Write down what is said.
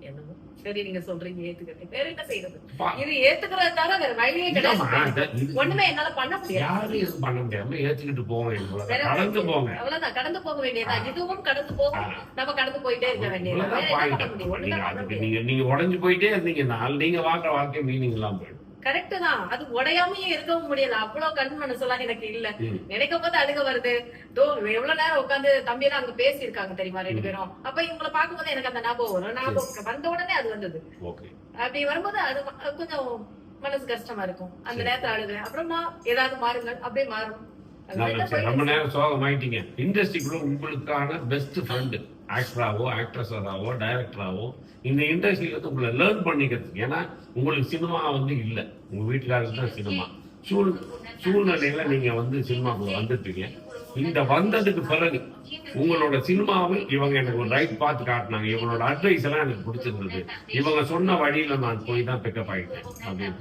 என்னமோ சரி நீங்க சொல்றீங்க ஏத்துக்கிறேன். வேற என்ன செய்யறது? இது ஏத்துக்கிறத தவிர வேற வழியே கிடையாது. ஒண்ணுமே என்னால பண்ண முடியாது. யாரும் எதுவும் பண்ண முடியாம ஏத்துக்கிட்டு போங்க. கடந்து போங்க. அவ்வளவுதான், கடந்து போக வேண்டியதுதான். இதுவும் கடந்து போகும். நம்ம கடந்து போயிட்டே இருக்க வேண்டியது. வேற என்ன பண்ண முடியும்? ஒண்ணுமே பண்ண முடியாது. நீங்க உடைஞ்சு போயிட்டே இருந்தீங்கன்னா நீங்க வாழ்ற வாழ்க்கை மீனிங் இல்லாம போயிடும். கரெக்ட் தான். அது உடையாமையே இருக்கவும் முடியல. அவ்வளவு கண் மனசுலாம் எனக்கு இல்ல. நினைக்கும் போது அழுக வருது. எவ்வளவு நேரம் உட்காந்து தம்பி எல்லாம் அங்க பேசி இருக்காங்க தெரியுமா 2 பேரும். அப்ப இவங்களை பார்க்கும் போது எனக்கு அந்த ஞாபகம் வரும். ஞாபகம் வந்த உடனே அது வந்தது. அப்படி வரும்போது அது கொஞ்சம் மனசு கஷ்டமா இருக்கும். அந்த நேரத்துல அழுவேன். அப்புறமா ஏதாவது மாறுங்கள், அப்படியே மாறும். ரொம்ப நேரம் சோகமாயிட்டீங்க. இண்டஸ்ட்ரிக்குள்ள உங்களுக்கான பெஸ்ட் ஃப்ரெண்டு ஆக்டராவோ ஆக்ட்ரஸராவோ டைரக்டராவோ இந்த இண்டஸ்ட்ரியில வந்து உங்களை லேர்ன் பண்ணிக்கிறதுக்கு. ஏன்னா உங்களுக்கு சினிமா வந்து இல்லை, உங்க வீட்டுக்காரருக்கு தான் சினிமா. சூழ்நிலையில நீங்க வந்து சினிமாக்குள்ள வந்துட்டீங்க. இந்த வந்ததுக்கு பிறகு உங்களோட சினிமாவில் இவங்க எனக்கு ஒரு ரைட் பார்த்து காட்டினாங்க, இவங்களோட அட்வைஸ் எல்லாம் எனக்கு பிடிச்சிருந்தது, இவங்க சொன்ன வழியில நான் போய் தான் பிக்கப் ஆகிட்டேன் அப்படின்னு